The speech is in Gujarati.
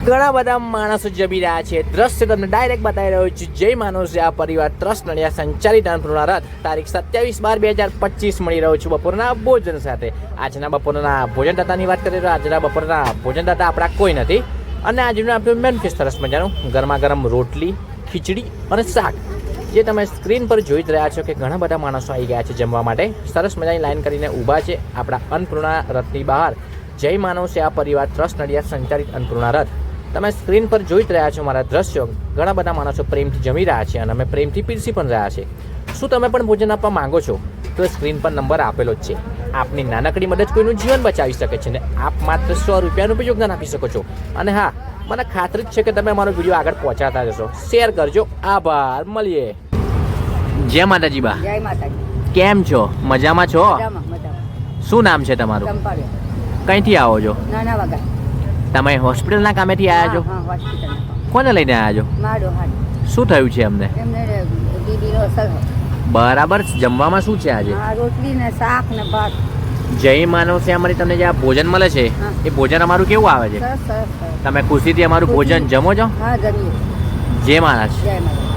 ઘણા બધા માણસો જમી રહ્યા છે. દ્રશ્ય તમને ડાયરેક્ટ બતાવી રહ્યો છું. જય માનવસે આ પરિવાર ટ્રસ્ટ નડિયાદ સંચાલિત અન્નપૂર્ણા રથ તારીખ 27/12/2025 મળી રહ્યો છું બપોરના ભોજન સાથે. આજના બપોરના ભોજનદાતાની વાત કરીએ તો આજના બપોરના ભોજનદાતા આપણા કોઈ નથી. અને આજનું આપણું મેન ફિશ સરસ મજાનું ગરમા ગરમ રોટલી, ખીચડી અને શાક જે તમે સ્ક્રીન પર જોઈ જ રહ્યા છો કે ઘણા બધા માણસો આવી ગયા છે જમવા માટે. સરસ મજાની લાઈન કરીને ઊભા છે આપણા અન્નપૂર્ણા રથની બહાર. જય માનવસે આ પરિવાર ટ્રસ્ટ નડિયાદ સંચાલિત અન્નપૂર્ણા રથ તમે સ્ક્રીન પર જોઈ જ રહ્યા છો મારા દ્રશ્યો. ઘણા બધા માણસો પ્રેમથી જમી રહ્યા છે અને અમે પ્રેમથી પીરસી પણ રહ્યા છે. શું તમે પણ ભોજન આપવા માંગો છો તો સ્ક્રીન પર નંબર આપેલો જ છે. આપની નાનકડી મદદ કોઈનું જીવન બચાવી શકે છે ને આપ માત્ર 100 રૂપિયાનું પણ યોગદાન આપી શકો છો. અને હા, મને ખાતરી જ છે કે તમે મારો વિડીયો આગળ પહોંચાડતા જશો. શેર કરજો. આભાર. મળીએ. જય માતાજી બા. જય માતાજી. કેમ છો? મજામાં છો? મજામાં. શું નામ છે તમારું? ચંપાળિયા. કઈથી આવો છો? નાના વગર. તમે હોસ્પિટલના કામેથી આવ્યા છો? હા, હોસ્પિટલ. કોને લઈને આવ્યા છો? મારો હાથ. શું થયું છે એમને? એમને દીદીનો અસર. બરાબર. જમવામાં શું છે આજે? હા, રોટલી ને શાક ને ભાત. જય માનવ છે અમારી તમને જે આ ભોજન મળે છે હા. એ ભોજન અમારું કેવું આવે છે? સરસ સરસ સરસ. તમે ખુશીથી અમારું ભોજન જમો છો? હા, જમીએ. જય માનસ. જય માતા.